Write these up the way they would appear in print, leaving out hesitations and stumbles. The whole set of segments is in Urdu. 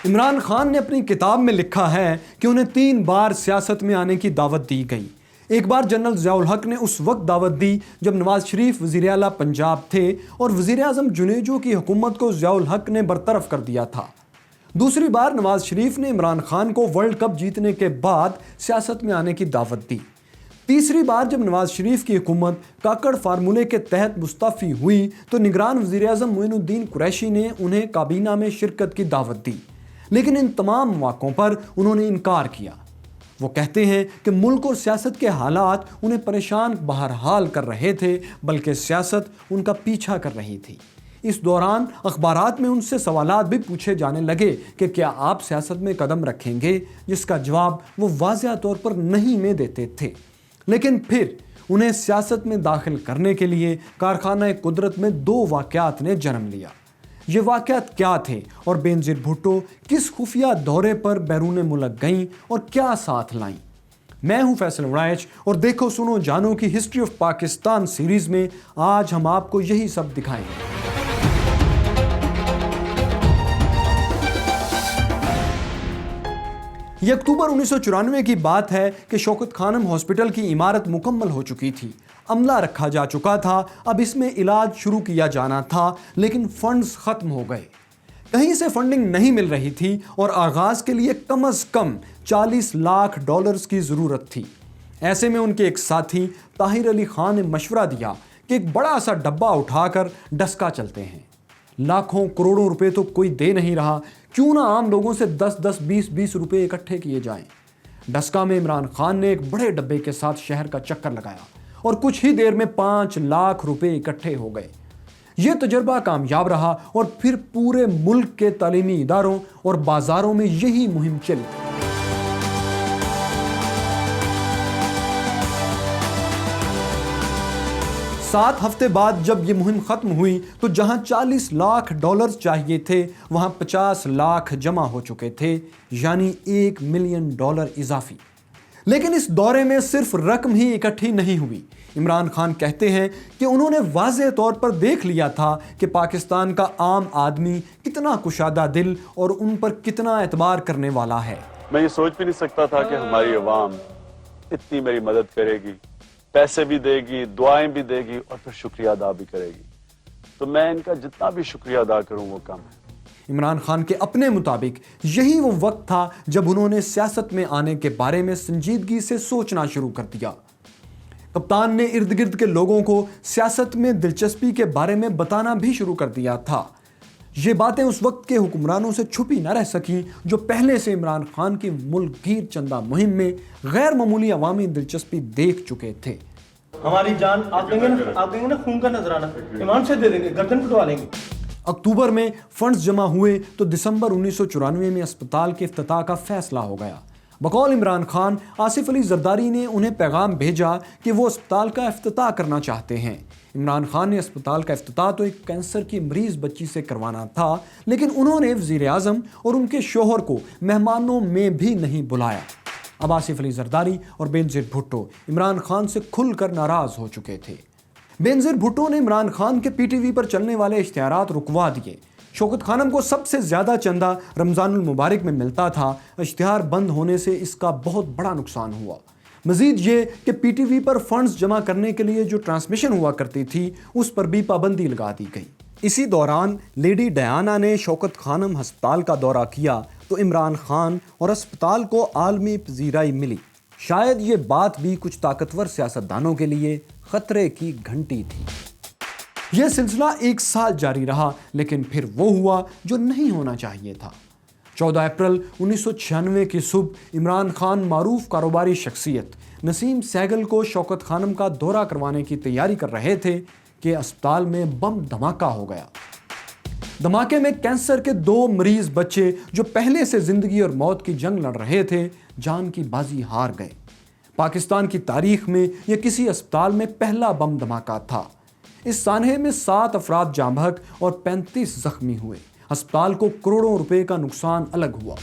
عمران خان نے اپنی کتاب میں لکھا ہے کہ انہیں 3 بار سیاست میں آنے کی دعوت دی گئی۔ ایک بار جنرل ضیاء الحق نے اس وقت دعوت دی جب نواز شریف وزیر اعلیٰ پنجاب تھے اور وزیر اعظم جنیجو کی حکومت کو ضیاء الحق نے برطرف کر دیا تھا۔ دوسری بار نواز شریف نے عمران خان کو ورلڈ کپ جیتنے کے بعد سیاست میں آنے کی دعوت دی۔ تیسری بار جب نواز شریف کی حکومت کاکڑ فارمولے کے تحت مستعفی ہوئی تو نگران وزیر اعظم معین الدین قریشی نے انہیں کابینہ میں شرکت کی دعوت دی، لیکن ان تمام مواقعوں پر انہوں نے انکار کیا۔ وہ کہتے ہیں کہ ملک اور سیاست کے حالات انہیں پریشان بہرحال کر رہے تھے، بلکہ سیاست ان کا پیچھا کر رہی تھی۔ اس دوران اخبارات میں ان سے سوالات بھی پوچھے جانے لگے کہ کیا آپ سیاست میں قدم رکھیں گے، جس کا جواب وہ واضح طور پر نہیں میں دیتے تھے۔ لیکن پھر انہیں سیاست میں داخل کرنے کے لیے کارخانہ قدرت میں 2 واقعات نے جنم لیا۔ یہ واقعات کیا تھے اور بینظیر بھٹو کس خفیہ دورے پر بیرون ملک گئیں اور کیا ساتھ لائیں؟ میں ہوں فیصل وڑائچ اور دیکھو سنو جانو کی ہسٹری آف پاکستان سیریز میں آج ہم آپ کو یہی سب دکھائیں گے۔ یہ اکتوبر 1994 کی بات ہے کہ شوکت خانم ہاسپٹل کی عمارت مکمل ہو چکی تھی، عملہ رکھا جا چکا تھا، اب اس میں علاج شروع کیا جانا تھا، لیکن فنڈز ختم ہو گئے۔ کہیں سے فنڈنگ نہیں مل رہی تھی اور آغاز کے لیے کم از کم $40 لاکھ کی ضرورت تھی۔ ایسے میں ان کے ایک ساتھی طاہر علی خان نے مشورہ دیا کہ ایک بڑا سا ڈبہ اٹھا کر ڈسکا چلتے ہیں۔ لاکھوں کروڑوں روپے تو کوئی دے نہیں رہا، کیوں نہ عام لوگوں سے 10 20 روپے اکٹھے کیے جائیں۔ ڈسکا میں عمران خان نے ایک بڑے ڈبے کے ساتھ شہر کا چکر لگایا اور کچھ ہی دیر میں 5 لاکھ روپے اکٹھے ہو گئے۔ یہ تجربہ کامیاب رہا اور پھر پورے ملک کے تعلیمی اداروں اور بازاروں میں یہی مہم چلی۔ 7 ہفتے بعد جب یہ مہم ختم ہوئی تو جہاں $40 لاکھ چاہیے تھے وہاں $50 لاکھ جمع ہو چکے تھے، یعنی $1 ملین اضافی۔ لیکن اس دورے میں صرف رقم ہی اکٹھی نہیں ہوئی۔ عمران خان کہتے ہیں کہ انہوں نے واضح طور پر دیکھ لیا تھا کہ پاکستان کا عام آدمی کتنا کشادہ دل اور ان پر کتنا اعتبار کرنے والا ہے۔ میں یہ سوچ بھی نہیں سکتا تھا کہ ہماری عوام اتنی میری مدد کرے گی، پیسے بھی دے گی، دعائیں بھی دے گی اور پھر شکریہ ادا بھی کرے گی۔ تو میں ان کا جتنا بھی شکریہ ادا کروں وہ کم ہے۔ عمران خان کے اپنے مطابق یہی وہ وقت تھا جب انہوں نے سیاست میں آنے کے بارے میں سنجیدگی سے سوچنا شروع کر دیا۔ کپتان نے ارد گرد کے لوگوں کو سیاست میں دلچسپی کے بارے میں بتانا بھی شروع کر دیا تھا۔ یہ باتیں اس وقت کے حکمرانوں سے چھپی نہ رہ سکیں جو پہلے سے عمران خان کی ملک گیر چندہ مہم میں غیر معمولی عوامی دلچسپی دیکھ چکے تھے۔ ہماری جان آپ دیں گے نا خون کا نذرانہ ایمان سے دے دیں گے، گردن کٹوا لیں گے۔ اکتوبر میں فنڈز جمع ہوئے تو دسمبر 1994 میں اسپتال کے افتتاح کا فیصلہ ہو گیا۔ بقول عمران خان، آصف علی زرداری نے انہیں پیغام بھیجا کہ وہ اسپتال کا افتتاح کرنا چاہتے ہیں۔ عمران خان نے اسپتال کا افتتاح تو ایک کینسر کی مریض بچی سے کروانا تھا، لیکن انہوں نے وزیر اعظم اور ان کے شوہر کو مہمانوں میں بھی نہیں بلایا۔ اب آصف علی زرداری اور بینظیر بھٹو عمران خان سے کھل کر ناراض ہو چکے تھے۔ بینظیر بھٹو نے عمران خان کے پی ٹی وی پر چلنے والے اشتہارات رکوا دیے۔ شوکت خانم کو سب سے زیادہ چندہ رمضان المبارک میں ملتا تھا، اشتہار بند ہونے سے اس کا بہت بڑا نقصان ہوا۔ مزید یہ کہ پی ٹی وی پر فنڈز جمع کرنے کے لیے جو ٹرانسمیشن ہوا کرتی تھی اس پر بھی پابندی لگا دی گئی۔ اسی دوران لیڈی ڈیانا نے شوکت خانم ہسپتال کا دورہ کیا تو عمران خان اور اسپتال کو عالمی پذیرائی ملی۔ شاید یہ بات بھی کچھ طاقتور سیاستدانوں کے لیے خطرے کی گھنٹی تھی۔ یہ سلسلہ 1 سال جاری رہا، لیکن پھر وہ ہوا جو نہیں ہونا چاہیے تھا۔ 14 اپریل 1996 کی صبح عمران خان معروف کاروباری شخصیت نسیم سہگل کو شوکت خانم کا دورہ کروانے کی تیاری کر رہے تھے کہ اسپتال میں بم دھماکہ ہو گیا۔ دھماکے میں کینسر کے 2 مریض بچے جو پہلے سے زندگی اور موت کی جنگ لڑ رہے تھے جان کی بازی ہار گئے۔ پاکستان کی تاریخ میں یہ کسی اسپتال میں پہلا بم دھماکہ تھا۔ اس سانحے میں 7 افراد جاں بحق اور 35 زخمی ہوئے۔ اسپتال کو کروڑوں روپے کا نقصان الگ ہوا۔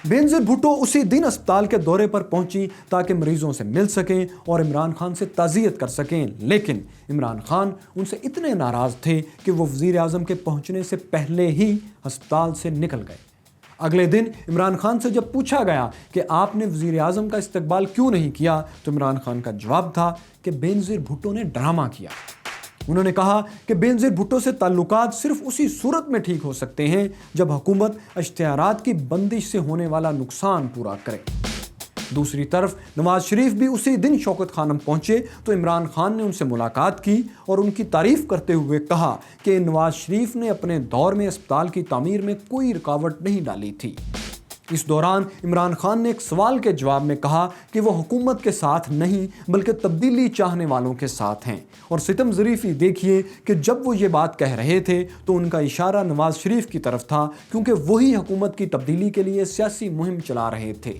بینظیر بھٹو اسی دن اسپتال کے دورے پر پہنچی تاکہ مریضوں سے مل سکیں اور عمران خان سے تعزیت کر سکیں، لیکن عمران خان ان سے اتنے ناراض تھے کہ وہ وزیر اعظم کے پہنچنے سے پہلے ہی اسپتال سے نکل گئے۔ اگلے دن عمران خان سے جب پوچھا گیا کہ آپ نے وزیر اعظم کا استقبال کیوں نہیں کیا تو عمران خان کا جواب تھا کہ بینظیر بھٹو نے ڈرامہ کیا۔ انہوں نے کہا کہ بینظیر بھٹو سے تعلقات صرف اسی صورت میں ٹھیک ہو سکتے ہیں جب حکومت اشتہارات کی بندش سے ہونے والا نقصان پورا کرے۔ دوسری طرف نواز شریف بھی اسی دن شوکت خانم پہنچے تو عمران خان نے ان سے ملاقات کی اور ان کی تعریف کرتے ہوئے کہا کہ نواز شریف نے اپنے دور میں اسپتال کی تعمیر میں کوئی رکاوٹ نہیں ڈالی تھی۔ اس دوران عمران خان نے ایک سوال کے جواب میں کہا کہ وہ حکومت کے ساتھ نہیں بلکہ تبدیلی چاہنے والوں کے ساتھ ہیں، اور ستم ظریفی دیکھیے کہ جب وہ یہ بات کہہ رہے تھے تو ان کا اشارہ نواز شریف کی طرف تھا، کیونکہ وہی حکومت کی تبدیلی کے لیے سیاسی مہم چلا رہے تھے۔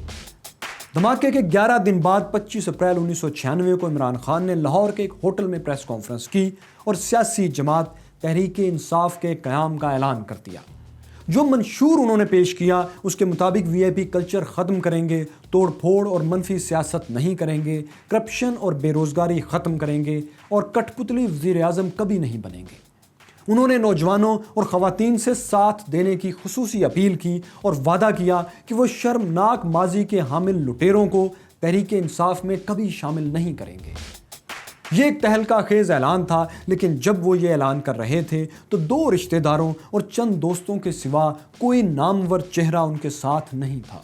دھماکے کے 11 دن بعد 25 اپریل 1996 کو عمران خان نے لاہور کے ایک ہوٹل میں پریس کانفرنس کی اور سیاسی جماعت تحریک انصاف کے قیام کا اعلان کر دیا۔ جو منشور انہوں نے پیش کیا اس کے مطابق وی آئی پی کلچر ختم کریں گے، توڑ پھوڑ اور منفی سیاست نہیں کریں گے، کرپشن اور بے روزگاری ختم کریں گے اور کٹ پتلی وزیر اعظم کبھی نہیں بنیں گے۔ انہوں نے نوجوانوں اور خواتین سے ساتھ دینے کی خصوصی اپیل کی اور وعدہ کیا کہ وہ شرمناک ماضی کے حامل لٹیروں کو تحریک انصاف میں کبھی شامل نہیں کریں گے۔ یہ ایک تہلکہ خیز اعلان تھا، لیکن جب وہ یہ اعلان کر رہے تھے تو 2 رشتہ داروں اور چند دوستوں کے سوا کوئی نامور چہرہ ان کے ساتھ نہیں تھا۔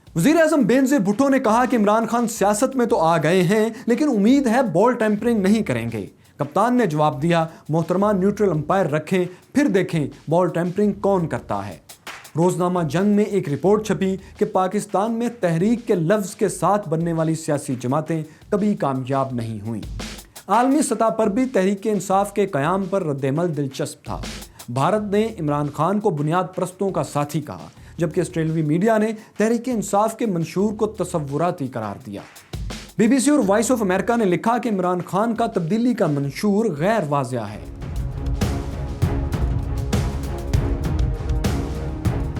وزیر اعظم بینظیر بھٹو نے کہا کہ عمران خان سیاست میں تو آ گئے ہیں لیکن امید ہے بال ٹیمپرنگ نہیں کریں گے۔ کپتان نے جواب دیا، محترمہ نیوٹرل امپائر رکھیں پھر دیکھیں بال ٹیمپرنگ کون کرتا ہے۔ روزنامہ جنگ میں ایک رپورٹ چھپی کہ پاکستان میں تحریک کے لفظ کے ساتھ بننے والی سیاسی جماعتیں کبھی کامیاب نہیں ہوئیں۔ عالمی سطح پر بھی تحریک انصاف کے قیام پر رد عمل دلچسپ تھا۔ بھارت نے عمران خان کو بنیاد پرستوں کا ساتھی کہا، جبکہ آسٹریلوی میڈیا نے تحریک انصاف کے منشور کو تصوراتی قرار دیا۔ بی بی سی اور وائس آف امریکہ نے لکھا کہ عمران خان کا تبدیلی کا منشور غیر واضح ہے۔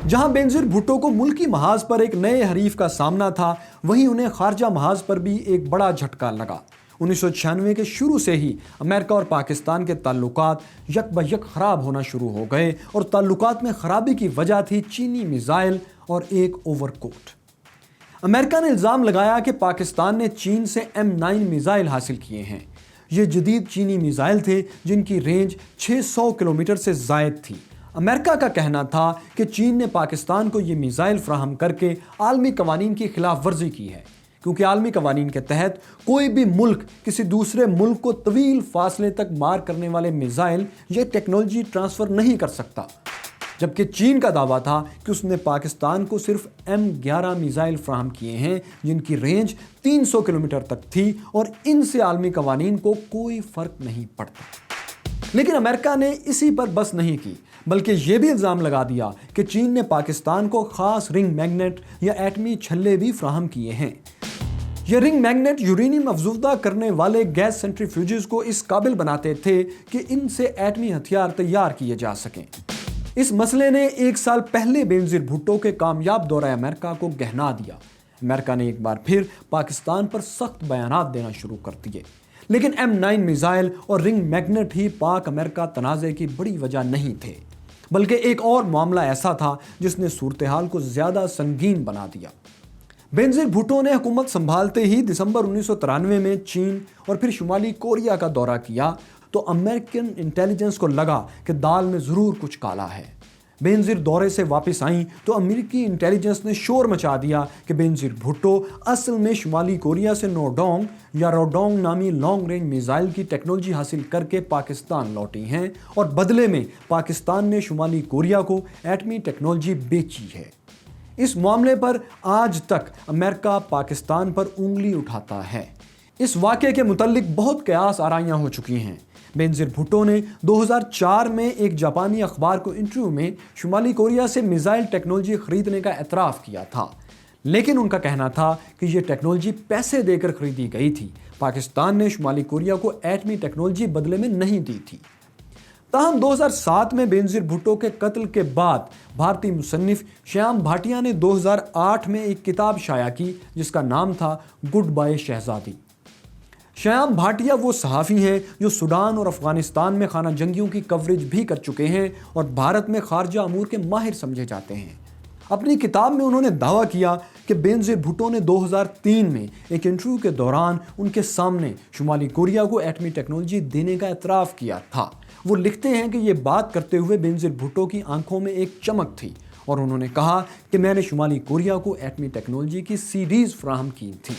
جہاں بینظیر بھٹو کو ملکی محاذ پر ایک نئے حریف کا سامنا تھا، وہیں انہیں خارجہ محاذ پر بھی ایک بڑا جھٹکا لگا۔ 1996 کے شروع سے ہی امریکہ اور پاکستان کے تعلقات یک بہ یک خراب ہونا شروع ہو گئے، اور تعلقات میں خرابی کی وجہ تھی چینی میزائل اور ایک اوور کوٹ۔ امریکہ نے الزام لگایا کہ پاکستان نے چین سے M9 میزائل حاصل کیے ہیں۔ یہ جدید چینی میزائل تھے جن کی رینج 600 کلومیٹر سے زائد تھی۔ امریکہ کا کہنا تھا کہ چین نے پاکستان کو یہ میزائل فراہم کر کے عالمی قوانین کی خلاف ورزی کی ہے، کیونکہ عالمی قوانین کے تحت کوئی بھی ملک کسی دوسرے ملک کو طویل فاصلے تک مار کرنے والے میزائل یا ٹیکنالوجی ٹرانسفر نہیں کر سکتا، جبکہ چین کا دعویٰ تھا کہ اس نے پاکستان کو صرف M11 میزائل فراہم کیے ہیں جن کی رینج 300 کلومیٹر تک تھی، اور ان سے عالمی قوانین کو کوئی فرق نہیں پڑتا۔ لیکن امریکہ نے اسی پر بس نہیں کی، بلکہ یہ بھی الزام لگا دیا کہ چین نے پاکستان کو خاص رنگ میگنیٹ یا ایٹمی چھلے بھی فراہم کیے ہیں۔ یہ رنگ میگنیٹ یورینیم افزودہ کرنے والے گیس سینٹریفیوجز کو اس قابل بناتے تھے کہ ان سے ایٹمی ہتھیار تیار کیے جا سکیں۔ اس مسئلے نے 1 سال پہلے بینظیر بھٹو کے کامیاب دورہ امریکہ کو گہنا دیا۔ امریکہ نے ایک بار پھر پاکستان پر سخت بیانات دینا شروع کر دیے، لیکن M9 میزائل اور رنگ میگنیٹ ہی پاک امریکہ تنازع کی بڑی وجہ نہیں تھے، بلکہ ایک اور معاملہ ایسا تھا جس نے صورتحال کو زیادہ سنگین بنا دیا۔ بینظیر بھٹو نے حکومت سنبھالتے ہی دسمبر 1993 میں چین اور پھر شمالی کوریا کا دورہ کیا تو امریکن انٹیلیجنس کو لگا کہ دال میں ضرور کچھ کالا ہے۔ بینظیر دورے سے واپس آئیں تو امریکی انٹیلیجنس نے شور مچا دیا کہ بینظیر بھٹو اصل میں شمالی کوریا سے نوڈونگ یا روڈونگ نامی لانگ رینج میزائل کی ٹیکنالوجی حاصل کر کے پاکستان لوٹی ہیں، اور بدلے میں پاکستان نے شمالی کوریا کو ایٹمی ٹیکنالوجی بیچی ہے۔ اس معاملے پر آج تک امریکہ پاکستان پر انگلی اٹھاتا ہے۔ اس واقعے کے متعلق بہت قیاس آرائیاں ہو چکی ہیں۔ بینظیر بھٹو نے 2004 میں ایک جاپانی اخبار کو انٹرویو میں شمالی کوریا سے میزائل ٹیکنالوجی خریدنے کا اعتراف کیا تھا، لیکن ان کا کہنا تھا کہ یہ ٹیکنالوجی پیسے دے کر خریدی گئی تھی، پاکستان نے شمالی کوریا کو ایٹمی ٹیکنالوجی بدلے میں نہیں دی تھی۔ تاہم 2007 میں بینظیر بھٹو کے قتل کے بعد بھارتی مصنف شیام بھاٹیا نے 2008 میں ایک کتاب شائع کی جس کا نام تھا گڈ بائے شہزادی۔ شیام بھاٹیا وہ صحافی ہیں جو سوڈان اور افغانستان میں خانہ جنگیوں کی کوریج بھی کر چکے ہیں اور بھارت میں خارجہ امور کے ماہر سمجھے جاتے ہیں۔ اپنی کتاب میں انہوں نے دعویٰ کیا کہ بینظیر بھٹو نے 2003 میں ایک انٹرویو کے دوران ان کے سامنے شمالی کوریا کو ایٹمی ٹیکنالوجی دینے کا اعتراف کیا تھا۔ وہ لکھتے ہیں کہ یہ بات کرتے ہوئے بینظیر بھٹو کی آنکھوں میں ایک چمک تھی اور انہوں نے کہا کہ میں نے شمالی کوریا کو ایٹمی ٹیکنالوجی کی سیڈیز فراہم کی تھی۔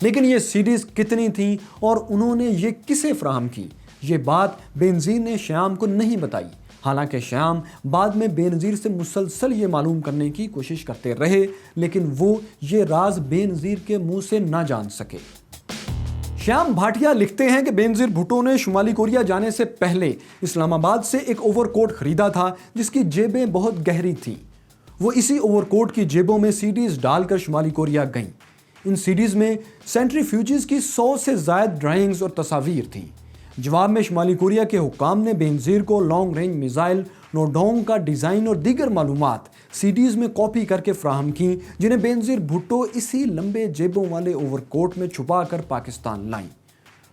لیکن یہ سیڈیز کتنی تھیں اور انہوں نے یہ کسے فراہم کی، یہ بات بینظیر نے شیام کو نہیں بتائی۔ حالانکہ شیام بعد میں بینظیر سے مسلسل یہ معلوم کرنے کی کوشش کرتے رہے، لیکن وہ یہ راز بینظیر کے منہ سے نہ جان سکے۔ شیام بھاٹیا لکھتے ہیں کہ بینظیر بھٹو نے شمالی کوریا جانے سے پہلے اسلام آباد سے ایک اوور کوٹ خریدا تھا جس کی جیبیں بہت گہری تھیں۔ وہ اسی اوور کوٹ کی جیبوں میں سیڈیز ڈال کر شمالی کوریا گئیں۔ ان سیڈیز میں سینٹریفیوجز کی 100 سے زائد ڈرائنگز اور تصاویر تھیں۔ جواب میں شمالی کوریا کے حکام نے بینظیر کو لانگ رینج میزائل نوڈونگ کا ڈیزائن اور دیگر معلومات سیڈیز میں کاپی کر کے فراہم کی، جنہیں بینظیر بھٹو اسی لمبے جیبوں والے اوور کوٹ میں چھپا کر پاکستان لائیں۔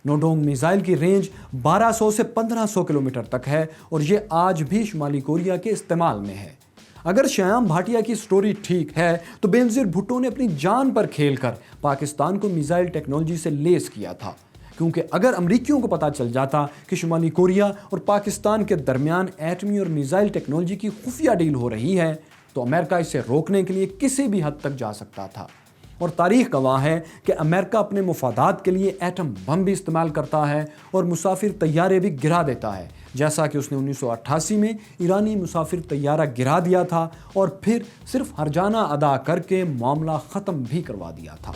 نوڈونگ میزائل کی رینج 1200 سے 1500 کلومیٹر تک ہے اور یہ آج بھی شمالی کوریا کے استعمال میں ہے۔ اگر شیام بھاٹیا کی سٹوری ٹھیک ہے تو بینظیر بھٹو نے اپنی جان پر کھیل کر پاکستان کو میزائل ٹیکنالوجی سے لیس کیا تھا، کیونکہ اگر امریکیوں کو پتا چل جاتا کہ شمالی کوریا اور پاکستان کے درمیان ایٹمی اور میزائل ٹیکنالوجی کی خفیہ ڈیل ہو رہی ہے تو امریکہ اسے روکنے کے لیے کسی بھی حد تک جا سکتا تھا۔ اور تاریخ گواہ ہے کہ امریکہ اپنے مفادات کے لیے ایٹم بم بھی استعمال کرتا ہے اور مسافر طیارے بھی گرا دیتا ہے، جیسا کہ اس نے 1988 میں ایرانی مسافر طیارہ گرا دیا تھا اور پھر صرف ہرجانہ ادا کر کے معاملہ ختم بھی کروا دیا تھا۔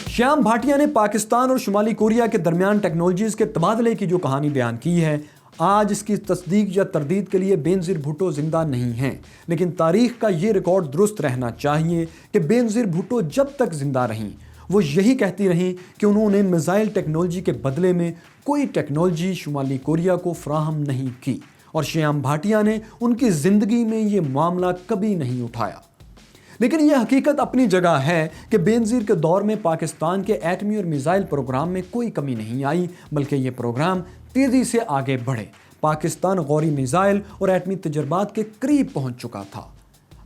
شیام بھاٹیا نے پاکستان اور شمالی کوریا کے درمیان ٹیکنالوجیز کے تبادلے کی جو کہانی بیان کی ہے، آج اس کی تصدیق یا تردید کے لیے بینظیر بھٹو زندہ نہیں ہیں، لیکن تاریخ کا یہ ریکارڈ درست رہنا چاہیے کہ بینظیر بھٹو جب تک زندہ رہیں وہ یہی کہتی رہیں کہ انہوں نے میزائل ٹیکنالوجی کے بدلے میں کوئی ٹیکنالوجی شمالی کوریا کو فراہم نہیں کی، اور شیام بھاٹیا نے ان کی زندگی میں یہ معاملہ کبھی نہیں اٹھایا۔ لیکن یہ حقیقت اپنی جگہ ہے کہ بینظیر کے دور میں پاکستان کے ایٹمی اور میزائل پروگرام میں کوئی کمی نہیں آئی، بلکہ یہ پروگرام تیزی سے آگے بڑھے۔ پاکستان غوری میزائل اور ایٹمی تجربات کے قریب پہنچ چکا تھا۔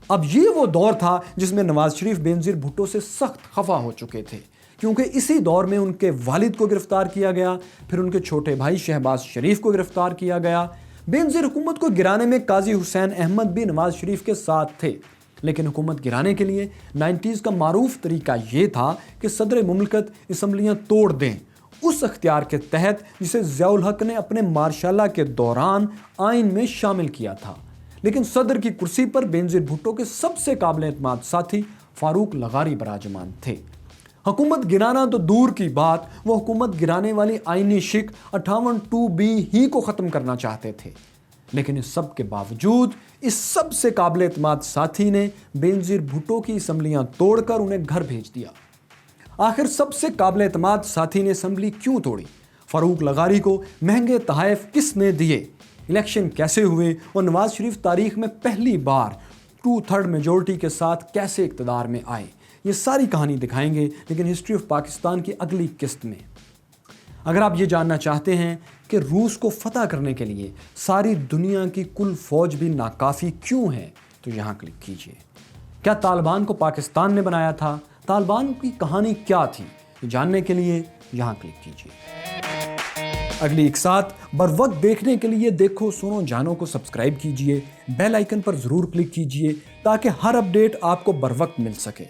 اب یہ وہ دور تھا جس میں نواز شریف بینظیر بھٹو سے سخت خفا ہو چکے تھے، کیونکہ اسی دور میں ان کے والد کو گرفتار کیا گیا، پھر ان کے چھوٹے بھائی شہباز شریف کو گرفتار کیا گیا۔ بینظیر حکومت کو گرانے میں قاضی حسین احمد بھی نواز شریف کے ساتھ تھے، لیکن حکومت گرانے کے لیے 90s کا معروف طریقہ یہ تھا کہ صدر مملکت اسمبلیاں توڑ دیں، اس اختیار کے تحت جسے ضیاء الحق نے اپنے مارشالہ کے دوران آئین میں شامل کیا تھا۔ لیکن صدر کی کرسی پر بینظیر بھٹو کے سب سے قابل اعتماد ساتھی فاروق لغاری براجمان تھے۔ حکومت گرانا تو دور کی بات، وہ حکومت گرانے والی آئینی شک 58(2)B ہی کو ختم کرنا چاہتے تھے۔ لیکن اس سب کے باوجود اس سب سے قابل اعتماد ساتھی نے بینظیر بھٹو کی اسمبلیاں توڑ کر انہیں گھر بھیج دیا۔ آخر سب سے قابل اعتماد ساتھی نے اسمبلی کیوں توڑی؟ فاروق لغاری کو مہنگے تحائف کس نے دیے؟ الیکشن کیسے ہوئے اور نواز شریف تاریخ میں پہلی بار 2/3 میجورٹی کے ساتھ کیسے اقتدار میں آئے؟ یہ ساری کہانی دکھائیں گے، لیکن ہسٹری آف پاکستان کی اگلی قسط میں۔ اگر آپ یہ جاننا چاہتے ہیں کہ روس کو فتح کرنے کے لیے ساری دنیا کی کل فوج بھی ناکافی کیوں ہے تو یہاں کلک کیجئے۔ کیا طالبان کو پاکستان نے بنایا تھا؟ طالبان کی کہانی کیا تھی؟ جاننے کے لیے یہاں کلک کیجئے۔ اگلی ایک ساتھ بر وقت دیکھنے کے لیے دیکھو سنو جانو کو سبسکرائب کیجئے، بیل آئیکن پر ضرور کلک کیجئے تاکہ ہر اپڈیٹ آپ کو بر وقت مل سکے۔